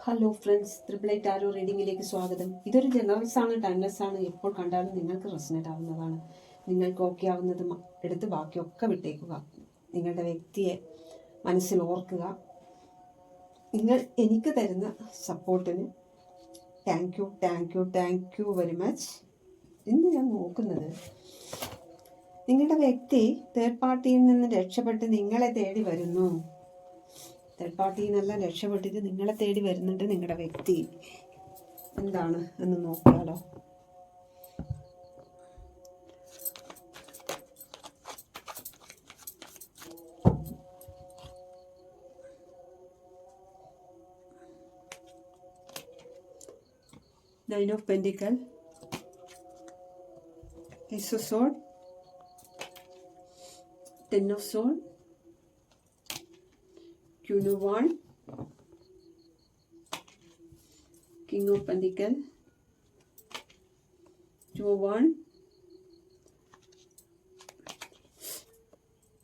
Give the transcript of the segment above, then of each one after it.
Hello friends, 888 tarot റീഡിങ്ങിലേക്ക് സ്വാഗതം. ഇതൊരു generals ആണ്, ടൈംലെസ് ആണ്. എപ്പോൾ കണ്ടാലും നിങ്ങൾക്ക് റെസനേറ്റ് ആവുന്നതാണ്. നിങ്ങൾക്ക് ഓക്കെ ആവുന്നത് എടുത്ത് ബാക്കിയൊക്കെ വിട്ടേക്കുക. നിങ്ങളുടെ വ്യക്തിയെ മനസ്സിൽ ഓർക്കുക. നിങ്ങൾ എനിക്ക് തരുന്ന സപ്പോർട്ടിന് thank you, thank you, thank you very much. ഇന്ന് ഞാൻ നോക്കുന്നത്, നിങ്ങളുടെ വ്യക്തി തേർഡ് പാർട്ടിയിൽ നിന്ന് രക്ഷപ്പെട്ട് നിങ്ങളെ തേടി വരുന്നു. തേർഡ് പാർട്ടിയിൽ നിന്നെല്ലാം രക്ഷപ്പെട്ടിട്ട് നിങ്ങളെ തേടി വരുന്നുണ്ട്. നിങ്ങളുടെ വ്യക്തി എന്താണ് എന്ന് നോക്കിയാലോ. Nine of Pentacles, Ace of Swords, Ten of Swords, Queen of Wands, King of Pentacles, Two of Wands,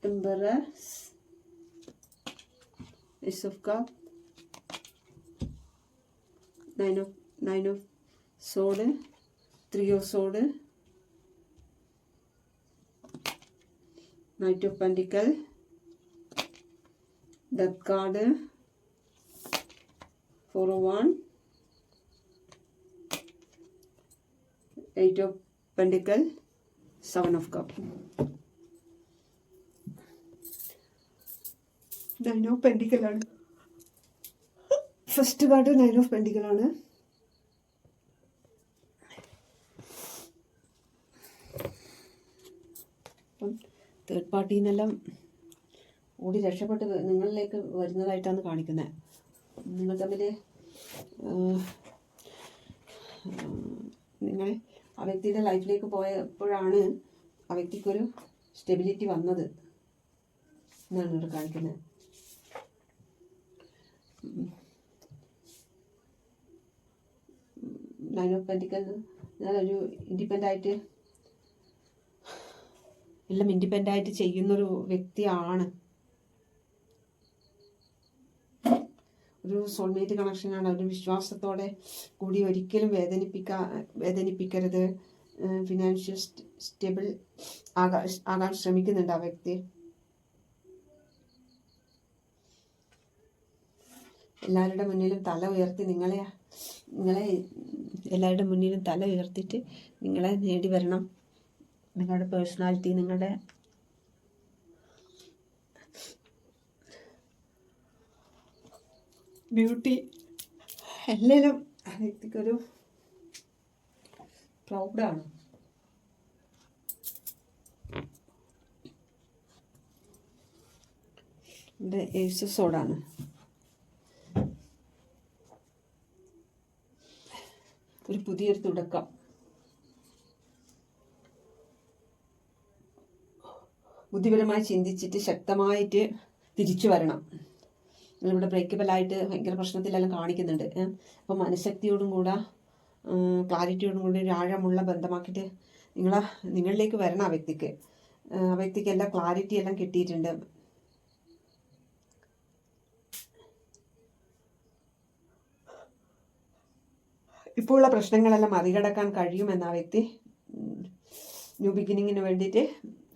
Empress, Ace of Cups, Nine of Swords, Three of Swords, Knight of Pentacles, Death card, Four of Wands, Eight of Pentacles, Seven of Cups. Nine of Pentacles ആണ്. First card nine of പെൻഡിക്കൽ ആണ്. അപ്പം third പാർട്ടിയിൽ നിന്നെല്ലാം ഓടി രക്ഷപ്പെട്ട് നിങ്ങളിലേക്ക് വരുന്നതായിട്ടാണ് കാണിക്കുന്നത്. നിങ്ങൾ തമ്മിൽ നിങ്ങൾ ആ വ്യക്തിയുടെ ലൈഫിലേക്ക് പോയപ്പോഴാണ് ആ വ്യക്തിക്കൊരു സ്റ്റെബിലിറ്റി വന്നത് എന്നാണ് ഇവിടെ കാണിക്കുന്നത്. നൈൻ ഓഫ് പെൻഡിക്കൽ ഒരു ഇൻഡിപെൻഡൻ്റ് ആയിട്ട് ചെയ്യുന്നൊരു വ്യക്തിയാണ്. ഒരു സോൾമേറ്റ് കണക്ഷനാണ്. ഒരു വിശ്വാസത്തോടെ കൂടി ഒരിക്കലും വേദനിപ്പിക്കരുത്. ഫിനാൻഷ്യൽ സ്റ്റേബിൾ ആകാൻ ശ്രമിക്കുന്നുണ്ട് ആ വ്യക്തി. എല്ലാവരുടെ മുന്നിലും തല ഉയർത്തി നിങ്ങളെ എല്ലാവരുടെ മുന്നിലും തല ഉയർത്തിയിട്ട് നിങ്ങളെ നേടി വരണം. നിങ്ങളുടെ പേഴ്സണാലിറ്റി, നിങ്ങളുടെ ബ്യൂട്ടി എല്ലാം ആ വ്യക്തിക്കൊരു പ്രൗഡാണ്. ഇവിടെ ഏസ് ഓഫ് സോർഡാണ്. ഒരു പുതിയൊരു തുടക്കം. ബുദ്ധിപരമായി ചിന്തിച്ചിട്ട് ശക്തമായിട്ട് തിരിച്ചു വരണം. നിങ്ങളിവിടെ ബ്രേക്കബിളായിട്ട് ഭയങ്കര പ്രശ്നത്തിലെല്ലാം കാണിക്കുന്നുണ്ട്. അപ്പം മനഃശക്തിയോടും കൂടെ ക്ലാരിറ്റിയോടും കൂടി ഒരു ആഴമുള്ള ബന്ധമാക്കിയിട്ട് നിങ്ങളിലേക്ക് വരണം. ആ വ്യക്തിക്ക് എല്ലാം ക്ലാരിറ്റി എല്ലാം കിട്ടിയിട്ടുണ്ട്. ഇപ്പോൾ ഉള്ള പ്രശ്നങ്ങളെല്ലാം മറികടക്കാൻ കഴിയുമെന്ന് ആ വ്യക്തി ന്യൂ ബിഗിനിങ്ങിന് വേണ്ടിയിട്ട്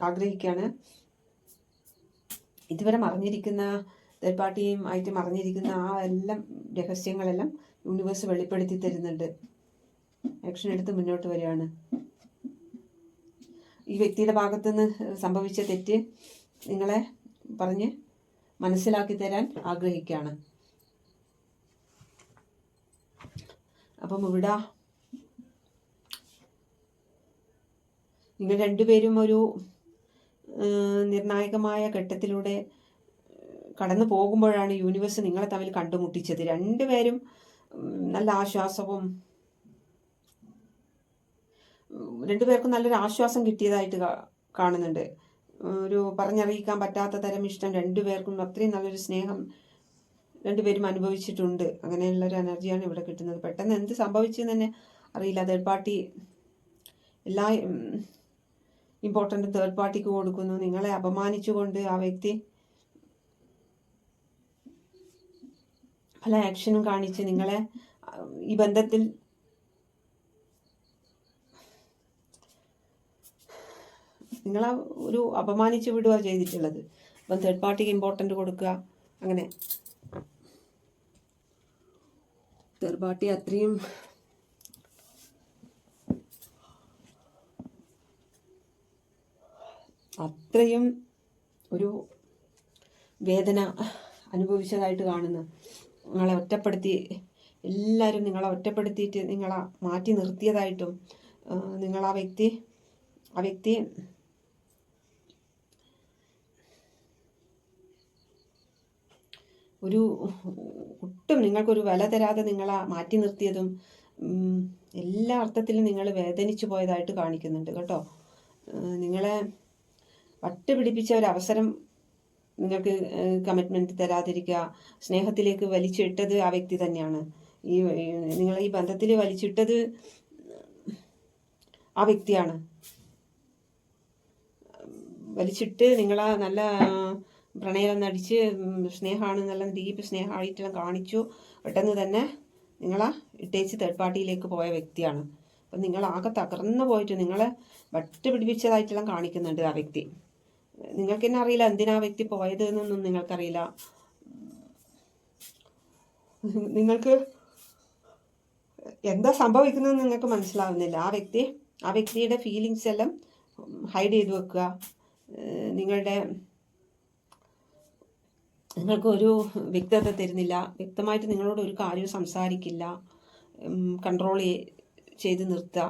ആഗ്രഹിക്കുകയാണ്. ഇതുവരെ മറിഞ്ഞിരിക്കുന്ന തേർഡ് പാർട്ടിയും ആയിട്ട് മറിഞ്ഞിരിക്കുന്ന ആ എല്ലാം രഹസ്യങ്ങളെല്ലാം യൂണിവേഴ്സ് വെളിപ്പെടുത്തി തരുന്നുണ്ട്. ആക്ഷൻ എടുത്ത് മുന്നോട്ട് വരികയാണ്. ഈ വ്യക്തിയുടെ ഭാഗത്തുനിന്ന് സംഭവിച്ച തെറ്റ് നിങ്ങളെ പറഞ്ഞ് മനസ്സിലാക്കി തരാൻ ആഗ്രഹിക്കുകയാണ്. അപ്പം ഇവിടെ നിങ്ങൾ രണ്ടുപേരും ഒരു നിർണായകമായ ഘട്ടത്തിലൂടെ കടന്നു പോകുമ്പോഴാണ് യൂണിവേഴ്സ് നിങ്ങളെ തമ്മിൽ കണ്ടുമുട്ടിച്ചത്. രണ്ടുപേരും നല്ല ആശ്വാസവും രണ്ടുപേർക്കും നല്ലൊരു ആശ്വാസം കിട്ടിയതായിട്ട് കാണുന്നുണ്ട്. ഒരു പറഞ്ഞറിയിക്കാൻ പറ്റാത്ത തരം ഇഷ്ടം രണ്ടുപേർക്കും, അത്രയും നല്ലൊരു സ്നേഹം രണ്ടുപേരും അനുഭവിച്ചിട്ടുണ്ട്. അങ്ങനെയുള്ളൊരു എനർജിയാണ് ഇവിടെ കിട്ടുന്നത്. പെട്ടെന്ന് എന്ത് സംഭവിച്ചെന്ന് തന്നെ അറിയില്ല. തേർഡ് പാർട്ടി എല്ലാ ഇമ്പോർട്ടൻ്റ് തേർഡ് പാർട്ടിക്ക് കൊടുക്കുന്നു. നിങ്ങളെ അപമാനിച്ചുകൊണ്ട് ആ വ്യക്തി പല ആക്ഷനും കാണിച്ച് നിങ്ങളെ ഈ ബന്ധത്തിൽ നിങ്ങളെ ഒരു അപമാനിച്ച് വിടുക ചെയ്തിട്ടുള്ളത്. അപ്പം തേർഡ് പാർട്ടിക്ക് ഇമ്പോർട്ടൻ്റ് കൊടുക്കുക, അങ്ങനെ തേർഡ് പാർട്ടി അത്രയും ഒരു വേദന അനുഭവിച്ചതായിട്ട് കാണുന്നു. നിങ്ങളെ ഒറ്റപ്പെടുത്തി, എല്ലാവരും നിങ്ങളെ ഒറ്റപ്പെടുത്തിയിട്ട് നിങ്ങളെ മാറ്റി നിർത്തിയതായിട്ടും, നിങ്ങൾ ആ വ്യക്തി ഒട്ടും നിങ്ങൾക്കൊരു വില തരാതെ നിങ്ങളെ മാറ്റി നിർത്തിയതും എല്ലാ അർത്ഥത്തിലും നിങ്ങൾ വേദനിച്ചു പോയതായിട്ട് കാണിക്കുന്നുണ്ട് കേട്ടോ. നിങ്ങളെ വട്ടുപിടിപ്പിച്ച ഒരവസരം നിങ്ങൾക്ക് കമ്മിറ്റ്മെൻറ്റ് തരാതിരിക്കുക, സ്നേഹത്തിലേക്ക് വലിച്ചിട്ടത് ആ വ്യക്തി തന്നെയാണ്. നിങ്ങൾ ഈ ബന്ധത്തിൽ വലിച്ചിട്ടത് ആ വ്യക്തിയാണ്. വലിച്ചിട്ട് നിങ്ങളെ നല്ല പ്രണയം നടിച്ച് സ്നേഹമാണ്, നല്ല ഡീപ്പ് സ്നേഹമായിട്ടെല്ലാം കാണിച്ചു. പെട്ടെന്ന് തന്നെ നിങ്ങളെ ഇട്ടേച്ച് തേർഡ് പാർട്ടിയിലേക്ക് പോയ വ്യക്തിയാണ്. അപ്പം നിങ്ങളാകെ തകർന്നു പോയിട്ട് നിങ്ങളെ വട്ട് പിടിപ്പിച്ചതായിട്ടെല്ലാം കാണിക്കുന്നുണ്ട് ആ വ്യക്തി. നിങ്ങൾക്ക് തന്നെ അറിയില്ല എന്തിനാ വ്യക്തി പോയത് എന്നൊന്നും നിങ്ങൾക്കറിയില്ല. നിങ്ങൾക്ക് എന്താ സംഭവിക്കുന്നതെന്ന് നിങ്ങൾക്ക് മനസ്സിലാവുന്നില്ല. ആ വ്യക്തിയുടെ ഫീലിങ്സ് എല്ലാം ഹൈഡ് ചെയ്ത് വെക്കുക. നിങ്ങൾക്കൊരു വ്യക്തത തരുന്നില്ല. വ്യക്തമായിട്ട് നിങ്ങളോട് ഒരു കാര്യവും സംസാരിക്കില്ല. കൺട്രോൾ ചെയ്ത് നിർത്തുക.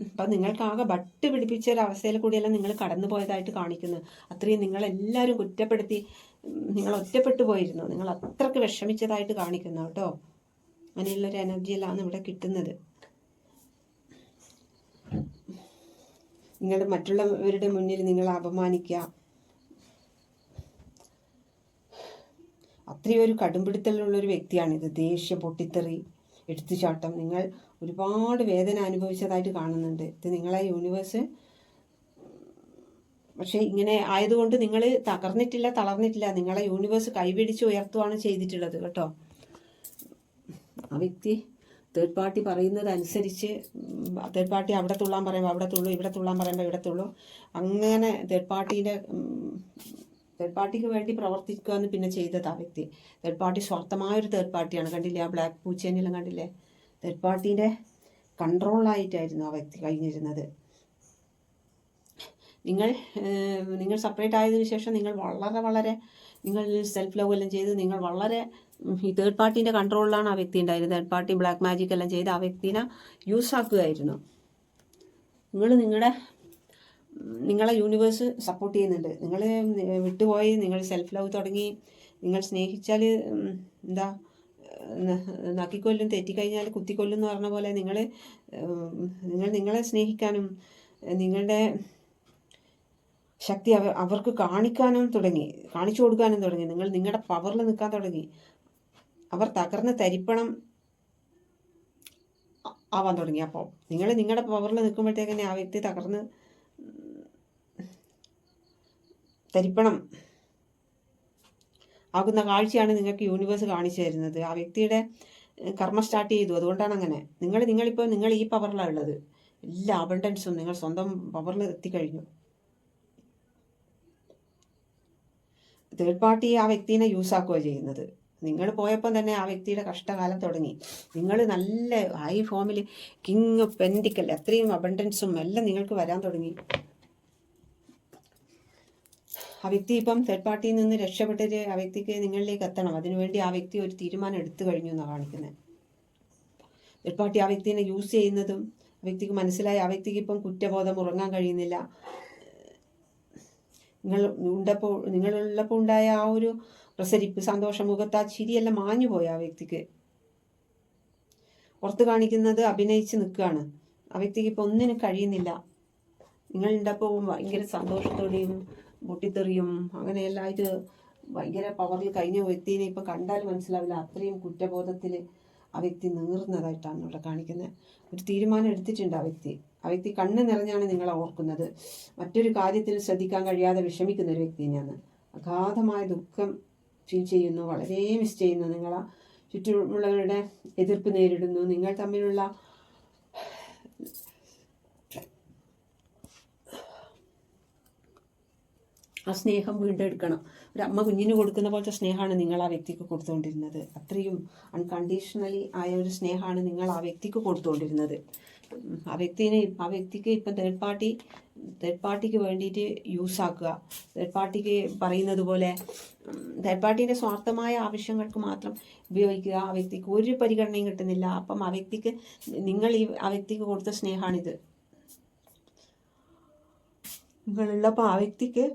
അപ്പം നിങ്ങൾക്കാകെ വട്ട് പിടിപ്പിച്ച ഒരവസ്ഥയിൽ കൂടിയെല്ലാം നിങ്ങൾ കടന്നു പോയതായിട്ട് കാണിക്കുന്നു. അത്രയും നിങ്ങളെല്ലാവരും കുറ്റപ്പെടുത്തി, നിങ്ങൾ ഒറ്റപ്പെട്ടു പോയിരുന്നു. നിങ്ങൾ അത്രയ്ക്ക് വിഷമിച്ചതായിട്ട് കാണിക്കുന്നു കേട്ടോ. അങ്ങനെയുള്ളൊരു എനർജിയെല്ലാം ഇവിടെ കിട്ടുന്നത്. നിങ്ങൾ മറ്റുള്ളവരുടെ മുന്നിൽ നിങ്ങൾ അപമാനിക്കുക, അത്രയും ഒരു കടുംപിടുത്തലുള്ളൊരു വ്യക്തിയാണിത്. ദേഷ്യം, പൊട്ടിത്തെറി, എടുത്തുചാട്ടം, നിങ്ങൾ ഒരുപാട് വേദന അനുഭവിച്ചതായിട്ട് കാണുന്നുണ്ട്. ഇത് നിങ്ങളെ യൂണിവേഴ്സ് പക്ഷെ ഇങ്ങനെ ആയതുകൊണ്ട് നിങ്ങൾ തകർന്നിട്ടില്ല, തളർന്നിട്ടില്ല. നിങ്ങളെ യൂണിവേഴ്സ് കൈപിടിച്ച് ഉയർത്തുകയാണ് ചെയ്തിട്ടുള്ളത് കേട്ടോ. ആ വ്യക്തി തേർഡ് പാർട്ടി പറയുന്നത് അനുസരിച്ച്, തേർഡ് പാർട്ടി അവിടെ തുള്ളാൻ പറയുമ്പോൾ അവിടെ തുള്ളു, ഇവിടെ തുള്ളാൻ പറയുമ്പോൾ ഇവിടെ തുള്ളു. അങ്ങനെ തേർഡ് പാർട്ടിക്ക് വേണ്ടി പ്രവർത്തിക്കുകയെന്ന് പിന്നെ ചെയ്തത് ആ വ്യക്തി. തേർഡ് പാർട്ടി സ്വാർത്ഥമായൊരു തേർഡ് പാർട്ടിയാണ്. കണ്ടില്ലേ ആ ബ്ലാക്ക് പൂച്ചേനെല്ലാം കണ്ടില്ലേ? തേർഡ് പാർട്ടീൻ്റെ കൺട്രോളായിട്ടായിരുന്നു ആ വ്യക്തി കഴിഞ്ഞിരുന്നത്. നിങ്ങൾ സെപ്പറേറ്റ് ആയതിനു ശേഷം നിങ്ങൾ വളരെ നിങ്ങൾ സെൽഫ് ലവ് എല്ലാം ചെയ്ത് നിങ്ങൾ വളരെ ഈ തേർഡ് പാർട്ടീൻ്റെ കൺട്രോളിലാണ് ആ വ്യക്തി ഉണ്ടായിരുന്നത്. തേർഡ് പാർട്ടി ബ്ലാക്ക് മാജിക് എല്ലാം ചെയ്ത് ആ വ്യക്തിനെ യൂസ് ആക്കുകയായിരുന്നു. നിങ്ങളെ യൂണിവേഴ്സ് സപ്പോർട്ട് ചെയ്യുന്നുണ്ട്. നിങ്ങൾ വിട്ടുപോയി, നിങ്ങൾ സെൽഫ് ലവ് തുടങ്ങി, നിങ്ങൾ സ്നേഹിച്ചാൽ എന്താ നക്കിക്കൊല്ലും, തെറ്റിക്കഴിഞ്ഞാൽ കുത്തിക്കൊല്ലും എന്ന് പറഞ്ഞ പോലെ നിങ്ങൾ നിങ്ങളെ സ്നേഹിക്കാനും നിങ്ങളുടെ ശക്തി അവർക്ക് കാണിച്ചു കൊടുക്കാനും തുടങ്ങി. നിങ്ങൾ നിങ്ങളുടെ പവറിൽ നിൽക്കാൻ തുടങ്ങി. അവർ തകർന്ന് തരിപ്പണം ആവാൻ തുടങ്ങി. അപ്പോൾ നിങ്ങൾ നിങ്ങളുടെ പവറിൽ നിൽക്കുമ്പോഴത്തേക്കന്നെ ആ വ്യക്തി തകർന്ന് തരിപ്പണം ആകുന്ന കാഴ്ചയാണ് നിങ്ങൾക്ക് യൂണിവേഴ്സ് കാണിച്ചു തരുന്നത്. ആ വ്യക്തിയുടെ കർമ്മ സ്റ്റാർട്ട് ചെയ്തു. അതുകൊണ്ടാണ് അങ്ങനെ. നിങ്ങൾ ഈ പവറിലാണ് ഉള്ളത്. എല്ലാ അബണ്ടൻസും നിങ്ങൾ സ്വന്തം പവറിൽ എത്തിക്കഴിഞ്ഞു. തേർഡ് പാർട്ടി ആ വ്യക്തിനെ യൂസ് ആക്കുക ചെയ്യുന്നത്. നിങ്ങൾ പോയപ്പോൾ തന്നെ ആ വ്യക്തിയുടെ കഷ്ടകാലം തുടങ്ങി. നിങ്ങൾ നല്ല ഹൈ ഫോമിൽ കിങ് ഓഫ് പെൻഡിക്കൽ അത്രയും അബണ്ടൻസും എല്ലാം നിങ്ങൾക്ക് വരാൻ തുടങ്ങി. ആ വ്യക്തി ഇപ്പം തേർഡ് പാർട്ടിയിൽ നിന്ന് രക്ഷപ്പെട്ടിട്ട് ആ വ്യക്തിക്ക് നിങ്ങളിലേക്ക് എത്തണം. അതിനുവേണ്ടി ആ വ്യക്തി ഒരു തീരുമാനം എടുത്തു കഴിഞ്ഞു എന്നാണ് കാണിക്കുന്നത്. തേർഡ് പാർട്ടി ആ വ്യക്തിനെ യൂസ് ചെയ്യുന്നതും ആ വ്യക്തിക്ക് മനസ്സിലായി. ആ വ്യക്തിക്ക് ഇപ്പം കുറ്റബോധം, ഉറങ്ങാൻ കഴിയുന്നില്ല. നിങ്ങളുള്ളപ്പോൾ ഉണ്ടായ ആ ഒരു പ്രസരിപ്പ്, സന്തോഷം, മുഖത്ത് ആ ചിരിയെല്ലാം മാഞ്ഞു പോയി ആ വ്യക്തിക്ക്. പുറത്ത് കാണിക്കുന്നത് അഭിനയിച്ച് നിൽക്കുകയാണ്. ആ വ്യക്തിക്ക് ഇപ്പം ഒന്നിനും കഴിയുന്നില്ല. നിങ്ങളുണ്ടപ്പോൾ ഭയങ്കര സന്തോഷത്തോടെയും പൊട്ടിത്തെറിയും അങ്ങനെയെല്ലാം ആയിട്ട് ഭയങ്കര പവറിൽ കഴിഞ്ഞ വ്യക്തിനെ ഇപ്പം കണ്ടാൽ മനസ്സിലാവില്ല. അത്രയും കുറ്റബോധത്തിൽ ആ വ്യക്തി നീറുന്നതായിട്ടാണ് ഇവിടെ കാണിക്കുന്നത്. ഒരു തീരുമാനം എടുത്തിട്ടുണ്ട് ആ വ്യക്തി കണ്ണ് നിറഞ്ഞാണ് നിങ്ങളെ ഓർക്കുന്നത്. മറ്റൊരു കാര്യത്തിൽ ശ്രദ്ധിക്കാൻ കഴിയാതെ വിഷമിക്കുന്ന ഒരു വ്യക്തി തന്നെയാണ്. അഗാധമായ ദുഃഖം ഫീൽ ചെയ്യുന്നു, വളരെ മിസ് ചെയ്യുന്നു. നിങ്ങളെ ചുറ്റുമുള്ളവരുടെ എതിർപ്പ് നേരിടുന്നു. നിങ്ങൾ തമ്മിലുള്ള ആ സ്നേഹം വീണ്ടെടുക്കണം. ഒരു അമ്മ കുഞ്ഞിന് കൊടുക്കുന്ന പോലത്തെ സ്നേഹമാണ് നിങ്ങൾ ആ വ്യക്തിക്ക് കൊടുത്തുകൊണ്ടിരുന്നത്. അത്രയും അൺകണ്ടീഷണലി ആയ ഒരു സ്നേഹമാണ് നിങ്ങൾ ആ വ്യക്തിക്ക് കൊടുത്തുകൊണ്ടിരുന്നത്. ആ വ്യക്തിക്ക് ഇപ്പം തേർഡ് പാർട്ടിക്ക് വേണ്ടിയിട്ട് യൂസ് ആക്കുക. തേർഡ് പാർട്ടിക്ക് പറയുന്നത് പോലെ തേർഡ് പാർട്ടീൻ്റെ സ്വാർത്ഥമായ ആവശ്യങ്ങൾക്ക് മാത്രം ഉപയോഗിക്കുക. ആ വ്യക്തിക്ക് ഒരു പരിഗണനയും കിട്ടുന്നില്ല. അപ്പം ആ വ്യക്തിക്ക് നിങ്ങൾ ആ വ്യക്തിക്ക് കൊടുത്ത സ്നേഹമാണിത്. നിങ്ങളുള്ളപ്പോൾ ആ വ്യക്തിക്ക്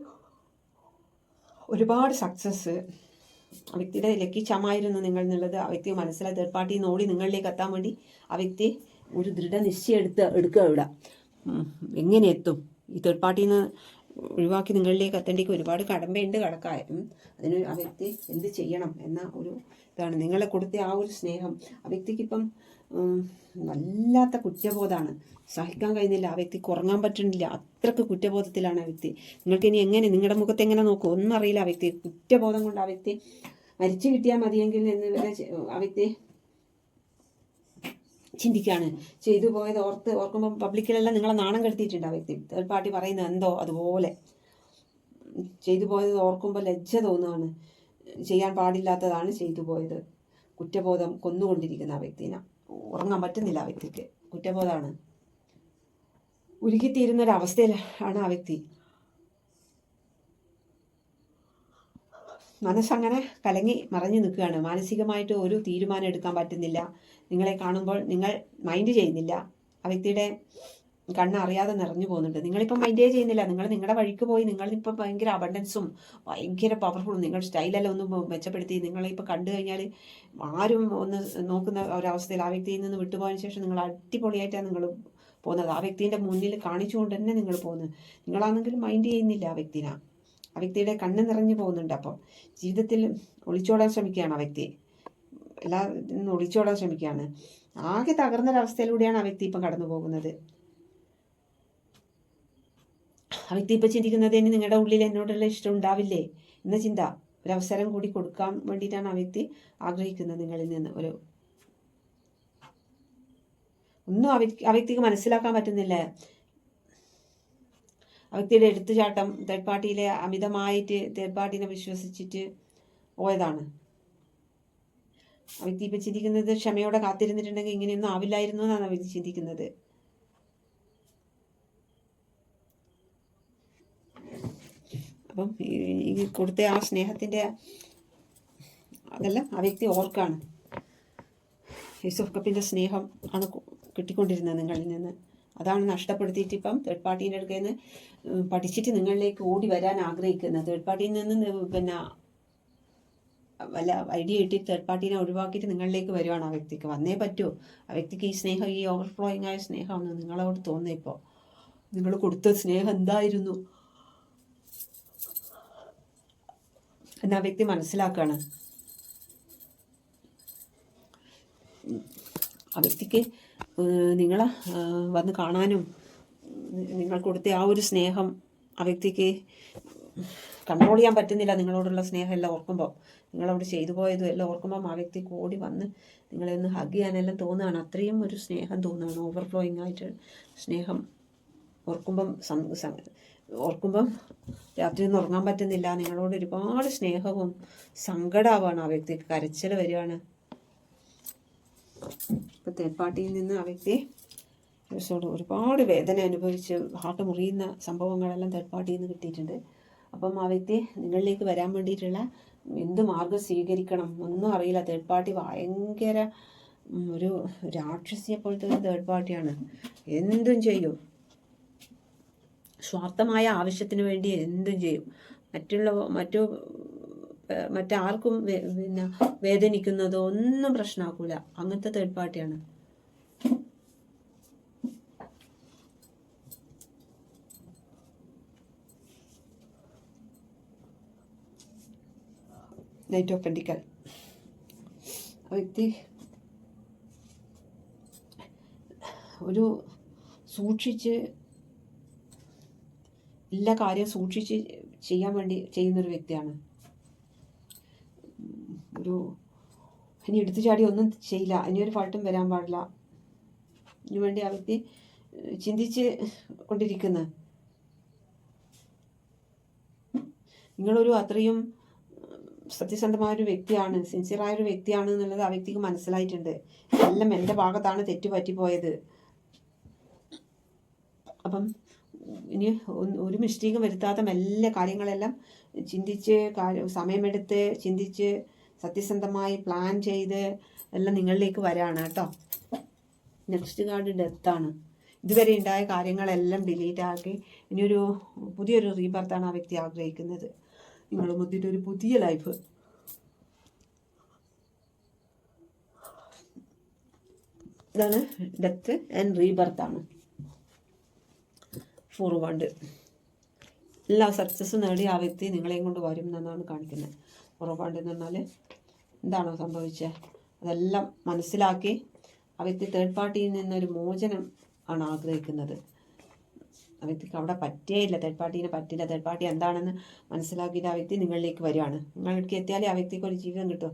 ഒരുപാട് സക്സസ്, ആ വ്യക്തിയുടെ ലക്കി ചമായിരുന്നു നിങ്ങൾ എന്നുള്ളത് ആ വ്യക്തി മനസ്സിലായി. തേർഡ് പാർട്ടിയിൽ നിന്ന് ഓടി നിങ്ങളിലേക്ക് എത്താൻ വേണ്ടി ആ വ്യക്തി ഒരു ദൃഢനിശ്ചയം എടുക്കുക. ഇവിടെ എങ്ങനെ എത്തും? ഈ തേർഡ് പാർട്ടിയിൽ നിന്ന് ഒഴിവാക്കി നിങ്ങളിലേക്ക് എത്തേണ്ടേക്ക് ഒരുപാട് കടമ്പയുണ്ട് കടക്കായ. അതിന് ആ വ്യക്തി എന്ത് ചെയ്യണം എന്ന ഒരു ഇതാണ്. നിങ്ങളെ കൊടുത്ത ആ ഒരു സ്നേഹം ആ വ്യക്തിക്ക് ഇപ്പം വല്ലാത്ത കുറ്റബോധമാണ്. സഹിക്കാൻ കഴിയുന്നില്ല. ആ വ്യക്തിക്ക് ഉറങ്ങാൻ പറ്റുന്നില്ല. അത്രക്ക് കുറ്റബോധത്തിലാണ് ആ വ്യക്തി. നിങ്ങൾക്ക് ഇനി എങ്ങനെ നിങ്ങളുടെ മുഖത്ത് എങ്ങനെ നോക്കും ഒന്നും അറിയില്ല. ആ വ്യക്തി കുറ്റബോധം കൊണ്ട് ആ വ്യക്തി മരിച്ചു കിട്ടിയാൽ മതിയെങ്കിൽ എന്ന് വരെ ആ വ്യക്തി ചിന്തിക്കുകയാണ്. ചെയ്തു പോയത് ഓർക്കുമ്പോൾ പബ്ലിക്കിലെല്ലാം നിങ്ങളെ നാണം കെടുത്തിയിട്ടുണ്ട് ആ വ്യക്തി. തേർഡ് പാർട്ടി പറയുന്നത് എന്തോ അതുപോലെ ചെയ്തു പോയത് ഓർക്കുമ്പോൾ ലജ്ജ തോന്നുകയാണ്. ചെയ്യാൻ പാടില്ലാത്തതാണ് ചെയ്തു പോയത്. കുറ്റബോധം കൊന്നുകൊണ്ടിരിക്കുന്ന ആ വ്യക്തിനെ. ഉറങ്ങാൻ പറ്റുന്നില്ല ആ വ്യക്തിക്ക്. കുറ്റബോധമാണ്. ഉരുകിത്തീരുന്നൊരവസ്ഥയിലാണ് ആ വ്യക്തി. മനസ്സങ്ങനെ കലങ്ങി മറഞ്ഞു നിൽക്കുകയാണ്. മാനസികമായിട്ട് ഒരു തീരുമാനം എടുക്കാൻ പറ്റുന്നില്ല. നിങ്ങളെ കാണുമ്പോൾ നിങ്ങൾ മൈൻഡ് ചെയ്യുന്നില്ല. ആ വ്യക്തിയുടെ കണ്ണ് അറിയാതെ നിറഞ്ഞു പോകുന്നുണ്ട്. നിങ്ങളിപ്പം മൈൻഡേ ചെയ്യുന്നില്ല. നിങ്ങളുടെ വഴിക്ക് പോയി. നിങ്ങളിപ്പം ഭയങ്കര അബണ്ടൻസും ഭയങ്കര പവർഫുള്ളും നിങ്ങളുടെ സ്റ്റൈലെല്ലാം ഒന്ന് മെച്ചപ്പെടുത്തി നിങ്ങളിപ്പോൾ കണ്ടു കഴിഞ്ഞാൽ ആരും ഒന്ന് നോക്കുന്ന ഒരവസ്ഥയിൽ ആ വ്യക്തിയിൽ നിന്ന് വിട്ടുപോയതിനു ശേഷം നിങ്ങൾ അടിപൊളിയായിട്ടാണ് നിങ്ങൾ പോകുന്നത്. ആ വ്യക്തിൻ്റെ മുന്നിൽ കാണിച്ചുകൊണ്ട് തന്നെ നിങ്ങൾ പോകുന്നത്. നിങ്ങളാണെങ്കിലും മൈൻഡ് ചെയ്യുന്നില്ല ആ വ്യക്തിനെ. ആ വ്യക്തിയുടെ കണ്ണ് നിറഞ്ഞു പോകുന്നുണ്ട്. അപ്പം ജീവിതത്തിൽ ഒളിച്ചോടാൻ ശ്രമിക്കുകയാണ് ആ വ്യക്തി. എല്ലാവരും ഒളിച്ചോടാൻ ശ്രമിക്കുകയാണ്. ആകെ തകർന്നൊരവസ്ഥയിലൂടെയാണ് ആ വ്യക്തി ഇപ്പം കടന്നു പോകുന്നത്. ആ വ്യക്തി ഇപ്പം ചിന്തിക്കുന്നത് ഇനി നിങ്ങളുടെ ഉള്ളിൽ എന്നോടുള്ള ഇഷ്ടം ഉണ്ടാവില്ലേ എന്ന ചിന്ത. ഒരവസരം കൂടി കൊടുക്കാൻ വേണ്ടിയിട്ടാണ് ആ വ്യക്തി ആഗ്രഹിക്കുന്നത് നിങ്ങളിൽ നിന്ന്. ഒന്നും ആ വ്യക്തിക്ക് മനസ്സിലാക്കാൻ പറ്റുന്നില്ല. ആ വ്യക്തിയുടെ എടുത്തുചാട്ടം തേർഡ് പാർട്ടിയിലെ അമിതമായിട്ട് തേർഡ് പാർട്ടിനെ വിശ്വസിച്ചിട്ട് പോയതാണ്. ആ വ്യക്തി ഇപ്പം ചിന്തിക്കുന്നത് ക്ഷമയോടെ കാത്തിരുന്നിട്ടുണ്ടെങ്കിൽ ഇങ്ങനെയൊന്നും ആവില്ലായിരുന്നു എന്നാണ് ആ വ്യക്തി ചിന്തിക്കുന്നത്. അപ്പം ഈ കൊടുത്ത ആ സ്നേഹത്തിൻ്റെ അതെല്ലാം ആ വ്യക്തി ഓർക്കാണ്. ഏസ് ഓഫ് കപ്പിൻ്റെ സ്നേഹം ആണ് കിട്ടിക്കൊണ്ടിരുന്നത് നിങ്ങളിൽ നിന്ന്. അതാണ് നഷ്ടപ്പെടുത്തിയിട്ട് ഇപ്പം തേർഡ് പാർട്ടീൻ്റെ അടുക്കൽ നിന്ന് പഠിച്ചിട്ട് നിങ്ങളിലേക്ക് ഓടി വരാൻ ആഗ്രഹിക്കുന്നത്. തേർഡ് പാർട്ടിയിൽ നിന്ന് പിന്നെ വല്ല ഐഡിയ ഇട്ടിട്ട് തേർഡ് പാർട്ടീനെ ഒഴിവാക്കിയിട്ട് നിങ്ങളിലേക്ക് വരുവാണ് ആ വ്യക്തിക്ക്. വന്നേ പറ്റുമോ? ആ വ്യക്തിക്ക് ഈ സ്നേഹം, ഈ ഓവർഫ്ലോയിങ് ആയ സ്നേഹമാണ് നിങ്ങളോട് തോന്നുന്നത്. ഇപ്പോൾ നിങ്ങൾ കൊടുത്ത സ്നേഹം എന്തായിരുന്നു എന്ന് ആ വ്യക്തി മനസ്സിലാക്കുകയാണ്. ആ വ്യക്തിക്ക് നിങ്ങളെ വന്ന് കാണാനും നിങ്ങൾ കൊടുത്ത ആ ഒരു സ്നേഹം ആ വ്യക്തിക്ക് കൺട്രോൾ ചെയ്യാൻ പറ്റുന്നില്ല. നിങ്ങളോടുള്ള സ്നേഹം എല്ലാം ഓർക്കുമ്പോൾ, നിങ്ങളവിടെ ചെയ്തു പോയതും എല്ലാം ഓർക്കുമ്പം ആ വ്യക്തി ഓടി വന്ന് നിങ്ങളെ ഒന്ന് ഹഗ് ചെയ്യാനെല്ലാം തോന്നുകയാണ്. അത്രയും ഒരു സ്നേഹം തോന്നുകയാണ്. ഓവർഫ്ലോയിങ് ആയിട്ട് സ്നേഹം ഓർക്കുമ്പം രാത്രി ഒന്നും ഉറങ്ങാൻ പറ്റുന്നില്ല. നിങ്ങളോട് ഒരുപാട് സ്നേഹവും സങ്കടമാവാണ്. ആ വ്യക്തിക്ക് കരച്ചിൽ വരികയാണ്. ഇപ്പം തേർഡ് പാർട്ടിയിൽ നിന്ന് ആ വ്യക്തി ഒരുപാട് വേദന അനുഭവിച്ച് ഹാർട്ട് മുറിയുന്ന സംഭവങ്ങളെല്ലാം തേർഡ് പാർട്ടിയിൽ നിന്ന് കിട്ടിയിട്ടുണ്ട്. അപ്പം ആ വ്യക്തി നിങ്ങളിലേക്ക് വരാൻ വേണ്ടിയിട്ടുള്ള എന്ത് മാർഗം സ്വീകരിക്കണം ഒന്നും അറിയില്ല. തേർഡ് പാർട്ടി ഭയങ്കര ഒരു രാക്ഷസിയെ പോലത്തെ ഒരു തേർഡ് പാർട്ടിയാണ്. എന്തും ചെയ്യും. സ്വാർത്ഥമായ ആവശ്യത്തിന് വേണ്ടി എന്തും ചെയ്യും. മറ്റാർക്കും പിന്നെ വേദനിക്കുന്നതോ ഒന്നും പ്രശ്നമാക്കൂല. അങ്ങനത്തെ തേർഡ് പാർട്ടിയാണ്. Knight of pentacle. ആ വ്യക്തി ഒരു സൂക്ഷിച്ച് എല്ലാ കാര്യവും സൂക്ഷിച്ച് ചെയ്യാൻ വേണ്ടി ചെയ്യുന്നൊരു വ്യക്തിയാണ്. ഒരു ഇനി എടുത്തു ചാടി ഒന്നും ചെയ്യില്ല, ഇനിയൊരു ഫാൾട്ടും വരാൻ പാടില്ല. ഇതിനു വേണ്ടി ആ വ്യക്തി ചിന്തിച്ച് കൊണ്ടിരിക്കുന്നു. നിങ്ങളൊരു അത്രയും സത്യസന്ധമായൊരു വ്യക്തിയാണ്, സിൻസിയറായൊരു വ്യക്തിയാണ് എന്നുള്ളത് ആ വ്യക്തിക്ക് മനസ്സിലായിട്ടുണ്ട്. എല്ലാം എൻ്റെ ഭാഗത്താണ് തെറ്റ് പറ്റിപ്പോയത്. അപ്പം ഇനി ഒരു മിസ്റ്റേക്കും വരുത്താത്ത എല്ലാ കാര്യങ്ങളെല്ലാം ചിന്തിച്ച് സമയമെടുത്ത് ചിന്തിച്ച് സത്യസന്ധമായി പ്ലാൻ ചെയ്ത് എല്ലാം നിങ്ങളിലേക്ക് വരാണ് കേട്ടോ. നെക്സ്റ്റ് കാർഡ് ഡെത്താണ്. ഇതുവരെ ഉണ്ടായ കാര്യങ്ങളെല്ലാം ഡിലീറ്റ് ആക്കി ഇനിയൊരു പുതിയൊരു റീബർത്താണ് ആ വ്യക്തി ആഗ്രഹിക്കുന്നത്. നിങ്ങൾ മുന്നിട്ട് ഒരു പുതിയ ലൈഫ്. ഇതാണ് ഡെത്ത് ആൻഡ് റീബർത്താണ്. ഫോർവേഡ് എല്ലാ സക്സസ് നേടി ആ വ്യക്തി നിങ്ങളെയും കൊണ്ട് വരും എന്നാണ് കാണിക്കുന്നത്. ഫോർവേഡ് എന്ന് പറഞ്ഞാൽ എന്താണോ സംഭവിച്ചത് അതെല്ലാം മനസ്സിലാക്കി ആ വ്യക്തി തേർഡ് പാർട്ടിയിൽ നിന്നൊരു മോചനം ആണ് ആഗ്രഹിക്കുന്നത്. ആ വ്യക്തിക്ക് അവിടെ പറ്റേയില്ല, തേർഡ് പാർട്ടീനെ പറ്റില്ല. തേർഡ് പാർട്ടി എന്താണെന്ന് മനസ്സിലാക്കിയിട്ട് ആ വ്യക്തി നിങ്ങളിലേക്ക് വരികയാണ്. നിങ്ങളിലേക്ക് എത്തിയാലേ ആ വ്യക്തിക്ക് ഒരു ജീവിതം കിട്ടും.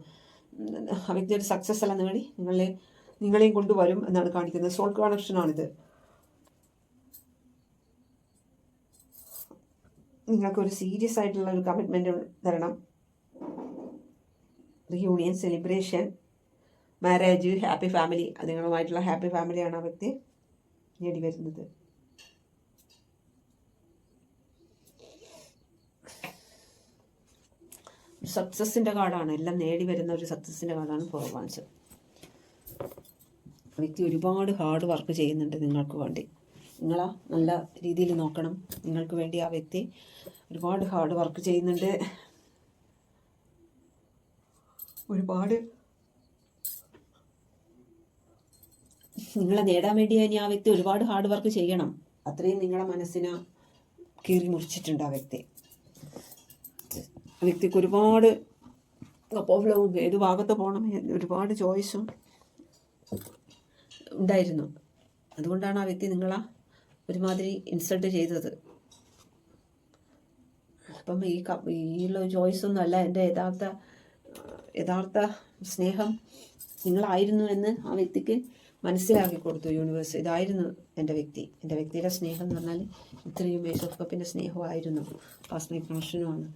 ആ വ്യക്തി ഒരു സക്സസ് എല്ലാം നേടി നിങ്ങളെയും കൊണ്ടുവരും എന്നാണ് കാണിക്കുന്നത്. സോൾ കണക്ഷനാണിത്. നിങ്ങൾക്കൊരു സീരിയസ് ആയിട്ടുള്ള ഒരു കമ്മിറ്റ്മെൻറ്റ് തരണം. Reunion, celebration, marriage, happy family. നിങ്ങളുമായിട്ടുള്ള ഹാപ്പി ഫാമിലിയാണ് ആ വ്യക്തി നേടി വരുന്നത്. സക്സസിൻ്റെ കാർഡാണ്, എല്ലാം നേടി വരുന്ന ഒരു സക്സസിൻ്റെ കാർഡാണ് ഫോർ വാൻസ്. വ്യക്തി ഒരുപാട് ഹാർഡ് വർക്ക് ചെയ്യുന്നുണ്ട് നിങ്ങൾക്ക് വേണ്ടി. നിങ്ങളാ നല്ല രീതിയിൽ നോക്കണം. നിങ്ങൾക്ക് വേണ്ടി ആ വ്യക്തി ഒരുപാട് ഹാർഡ് വർക്ക് ചെയ്യുന്നുണ്ട്. ഒരുപാട് നിങ്ങളെ നേടാൻ വേണ്ടി ഇനി ആ വ്യക്തി ഒരുപാട് ഹാർഡ് വർക്ക് ചെയ്യണം. അത്രയും നിങ്ങളെ മനസ്സിനെ കീറി മുറിച്ചിട്ടുണ്ട് ആ വ്യക്തി. ആ വ്യക്തിക്ക് ഒരുപാട് പ്രോബ്ലവും ഏത് ഭാഗത്ത് പോകണം ഒരുപാട് ചോയ്സും ഉണ്ടായിരുന്നു. അതുകൊണ്ടാണ് ആ വ്യക്തി നിങ്ങളെ ഒരുമാതിരി ഇൻസൾട്ട് ചെയ്തത്. അപ്പം ഈ ഉള്ള ചോയ്സൊന്നും അല്ല എൻ്റെ യഥാർത്ഥ സ്നേഹം നിങ്ങളായിരുന്നു എന്ന് ആ വ്യക്തിക്ക് മനസ്സിലാക്കി കൊടുത്തു യൂണിവേഴ്സ്. ഇതായിരുന്നു എൻ്റെ വ്യക്തിയുടെ സ്നേഹം എന്ന് പറഞ്ഞാൽ ഇത്രയും ഏസ് ഓഫ് കപ്പിൻ്റെ സ്നേഹമായിരുന്നു, കാസ്മിക് കണക്ഷനുമാണ്.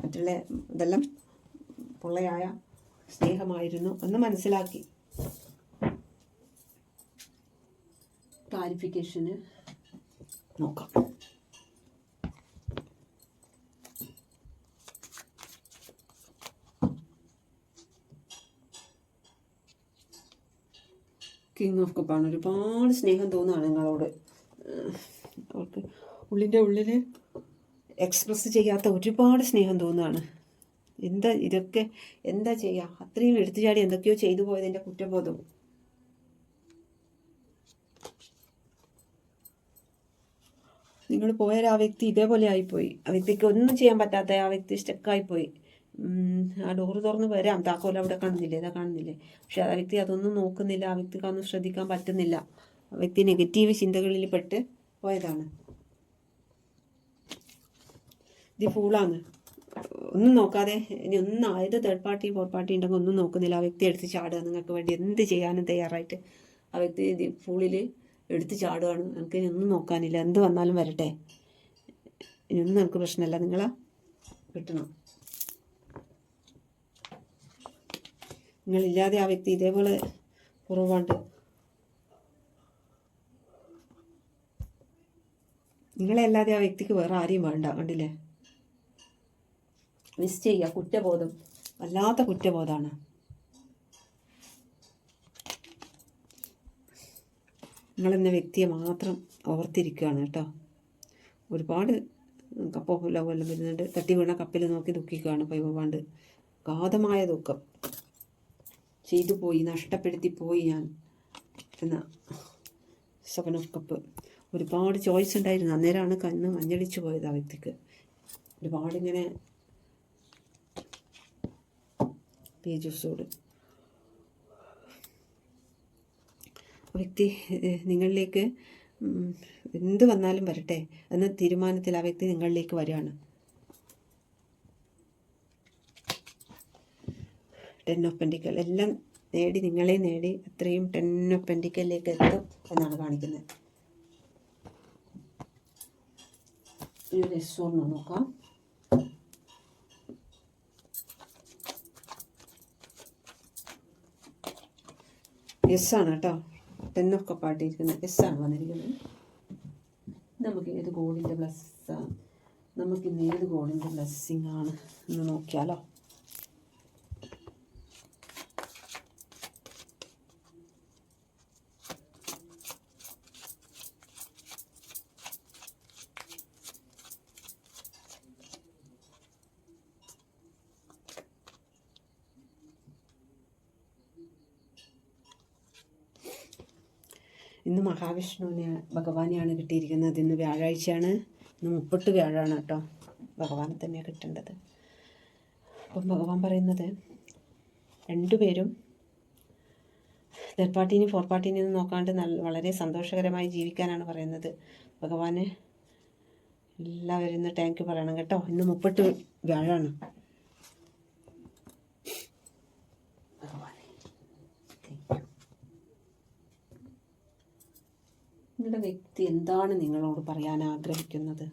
മറ്റുള്ള ഇതെല്ലാം പൊള്ളയായ സ്നേഹമായിരുന്നു എന്ന് മനസ്സിലാക്കി. ക്ലാരിഫിക്കേഷന് നോക്കാം. കിങ് ഓഫ് കപ്പാണ്. ഒരുപാട് സ്നേഹം തോന്നുകയാണ് നിങ്ങളോട്. അവർക്ക് ഉള്ളിൻ്റെ ഉള്ളിൽ എക്സ്പ്രസ് ചെയ്യാത്ത ഒരുപാട് സ്നേഹം തോന്നുകയാണ്. ഇതൊക്കെ എന്താ ചെയ്യുക? അത്രയും എടുത്തുചാടി എന്തൊക്കെയോ ചെയ്തു പോയതിൻ്റെ കുറ്റബോധം. നിങ്ങൾ പോയ ആ വ്യക്തി ഇതേപോലെ ആയിപ്പോയി. ആ വ്യക്തിക്ക് ഒന്നും ചെയ്യാൻ പറ്റാത്ത ആ വ്യക്തി സ്റ്റക്കായിപ്പോയി. ആ ഡോറ് തുറന്ന് വരാം, താക്കോൽ അവിടെ കാണുന്നില്ലേ, ഇതാ കാണുന്നില്ലേ, പക്ഷെ ആ വ്യക്തി അതൊന്നും നോക്കുന്നില്ല. ആ വ്യക്തിക്ക് അതൊന്നും ശ്രദ്ധിക്കാൻ പറ്റുന്നില്ല. ആ വ്യക്തി നെഗറ്റീവ് ചിന്തകളിൽ പെട്ട് പോയതാണ്. ഇത് ഫൂളാണ്. ഒന്നും നോക്കാതെ ഇനി ഒന്നും ആയത് തേർഡ് പാർട്ടി ഫോർ പാർട്ടി ഉണ്ടെങ്കിൽ ഒന്നും നോക്കുന്നില്ല. ആ വ്യക്തി എടുത്ത് ചാടുക. നിങ്ങൾക്ക് വേണ്ടി എന്ത് ചെയ്യാനും തയ്യാറായിട്ട് ആ വ്യക്തി ഫൂളിൽ എടുത്ത് ചാടുകയാണ്. എനിക്ക് ഇനി ഒന്നും നോക്കാനില്ല, എന്ത് വന്നാലും വരട്ടെ, ഇനിയൊന്നും എനിക്ക് പ്രശ്നമില്ല, നിങ്ങളാ കിട്ടണം. നിങ്ങളില്ലാതെ ആ വ്യക്തി ഇതേപോലെ കുറവാണ്ട്. നിങ്ങളല്ലാതെ ആ വ്യക്തിക്ക് വേറെ ആരെയും വേണ്ട. കണ്ടില്ലേ? മിസ് ചെയ്യുക. കുറ്റബോധം, വല്ലാത്ത കുറ്റബോധമാണ്. നിങ്ങളെന്ന വ്യക്തിയെ മാത്രം ഓർത്തിരിക്കുകയാണ് കേട്ടോ. ഒരുപാട് കപ്പൊല്ലാം വരുന്നുണ്ട്. തട്ടി വീണ കപ്പിൽ നോക്കി ദുഃഖിക്കുകയാണ്. പൈവാണ്ട് ഗാധമായ ദുഃഖം. ചെയ്തു പോയി, നഷ്ടപ്പെടുത്തി പോയി ഞാൻ എന്ന 7 ഓഫ് കപ്പ്. ഒരുപാട് ചോയ്സ് ഉണ്ടായിരുന്നു. അന്നേരമാണ് കണ്ണ് മഞ്ഞളിച്ചു പോയത് ആ വ്യക്തിക്ക്. ഒരുപാടിങ്ങനെ പേജ് ഓഫ് സോഡ്. ആ വ്യക്തി നിങ്ങളിലേക്ക് എന്ത് വന്നാലും വരട്ടെ എന്ന തീരുമാനത്തിൽ ആ വ്യക്തി നിങ്ങളിലേക്ക് വരികയാണ്. 10 ഓഫ് പെൻറ്റിക്കൽ എല്ലാം നേടി, നിങ്ങളെ നേടി അത്രയും 10 ഓഫ് പെൻറ്റിക്കലിലേക്ക് എത്തും എന്നാണ് കാണിക്കുന്നത്. ഒരു എസ്സോർന്ന് നോക്കാം. എസ് ആണ് കേട്ടോ. 10 ഓഫ് കപ്പായിട്ടിരിക്കുന്നത് എസ് ആണ് വന്നിരിക്കുന്നത്. നമുക്ക് ഏത് ഗോഡിൻ്റെ നമുക്കിന്ന് ഏത് ഗോഡിൻ്റെ ബ്ലെസ്സിങ് ആണ് എന്ന് നോക്കിയാലോ. ഇന്ന് ഭഗവാനെയാണ് കിട്ടിയിരിക്കുന്നത്. ഇന്ന് വ്യാഴാഴ്ചയാണ്, ഇന്ന് 30 വ്യാഴമാണ് കേട്ടോ. ഭഗവാനെ തന്നെയാണ് കിട്ടേണ്ടത്. അപ്പം ഭഗവാൻ പറയുന്നത് രണ്ടുപേരും തേർഡ് പാർട്ടീനെയും ഫോർത്ത് പാർട്ടീനെയും നോക്കാണ്ട് വളരെ സന്തോഷകരമായി ജീവിക്കാനാണ് പറയുന്നത്. ഭഗവാന് എല്ലാവരും ഇന്ന് താങ്ക് യു പറയണം കേട്ടോ. ഇന്ന് 30 വ്യാഴമാണ്. നിങ്ങളുടെ വ്യക്തി എന്താണ് നിങ്ങളോട് പറയാൻ ആഗ്രഹിക്കുന്നത്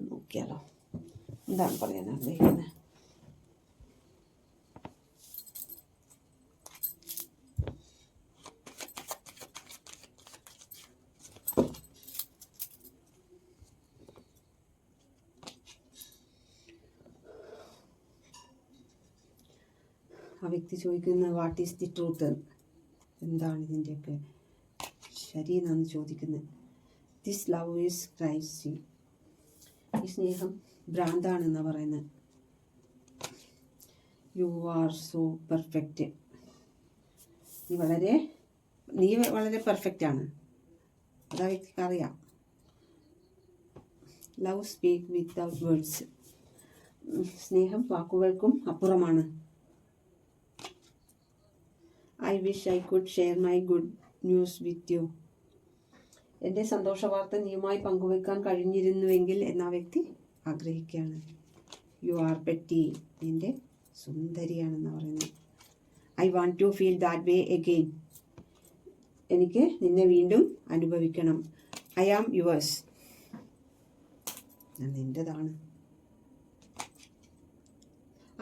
നോക്കിയാലോ. എന്താണ് പറയാൻ ആഗ്രഹിക്കുന്നത്? ആ വ്യക്തി ചോദിക്കുന്ന വാട്ട് ഈസ് ദി ട്രൂത്ത്, എന്താണ് ഇതിൻ്റെയൊക്കെ ശരി എന്നാണ് ചോദിക്കുന്നത്. ദിസ് ലവ് ഈസ് ക്രൈസി, ഈ സ്നേഹം ഭ്രാന്താണെന്നാണ് പറയുന്നത്. യു ആർ സോ പെർഫെക്റ്റ്, നീ വളരെ പെർഫെക്റ്റ് ആണ്, അതാ വ്യക്തിക്ക് അറിയാം. ലവ് സ്പീക്ക് വിത്തൗട്ട് വേർഡ്സ്, സ്നേഹം വാക്കുകൾക്കും അപ്പുറമാണ്. I wish I could share my good news with you, എൻ്റെ സന്തോഷ വാർത്ത നീയുമായി പങ്കുവെക്കാൻ കഴിഞ്ഞിരുന്നുവെങ്കിൽ എന്ന വ്യക്തി ആഗ്രഹിക്കുകയാണ്. യു ആർ പെറ്റി, എൻ്റെ സുന്ദരിയാണെന്ന് പറയുന്നത്. I want to feel that way again, എനിക്ക് നിന്നെ വീണ്ടും അനുഭവിക്കണം. ഐ ആം യുവേഴ്സ്, ഞാൻ നിൻ്റെതാണ്.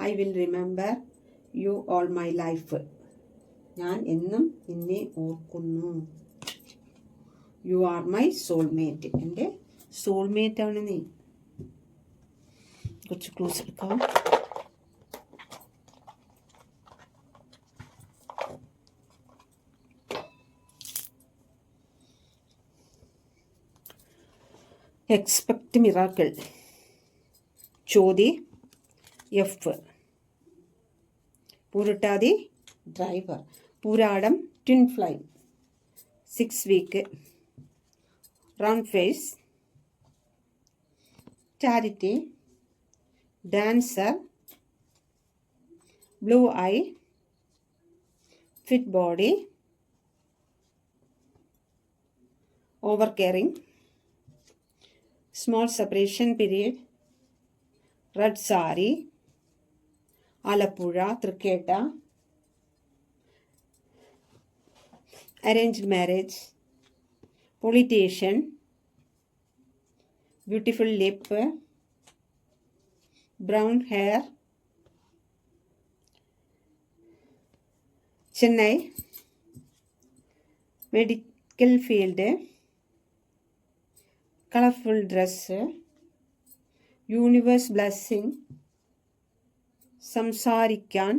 I will remember you all my life, ഞാൻ എന്നും നിന്നെ ഓർക്കുന്നു. യു ആർ മൈ സോൾമേറ്റ്, എൻ്റെ സോൾമേറ്റാണ് നീ. കുറച്ച് ക്ലോസ് എടുക്കാം. Expect miracle, Chothi F, Pooruruttathi driver, Pooradam twin flame, 6 week, round face, charity, dancer, blue eye, fit body, over caring, small separation period, red sari, Alappuzha, Thrikketta, arranged marriage, politician, beautiful lip, brown hair, Chennai, medical field, colorful dress, universe blessing, സംസാരിക്കാൻ,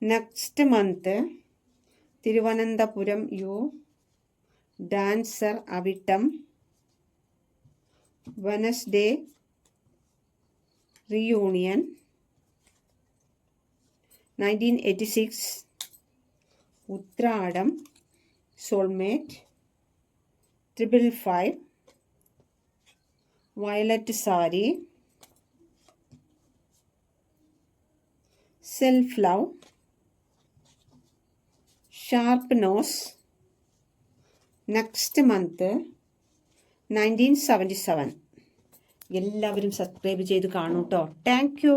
next month Thiruvananthapuram, you, dancer Avittam, Wednesday reunion, 1986, Uthradam, soulmate, 555, violet sari, self love, sharp nose, next month 1977. എല്ലാവരും subscribe ചെയ്ത് കാണൂ കേട്ടോ. Thank U.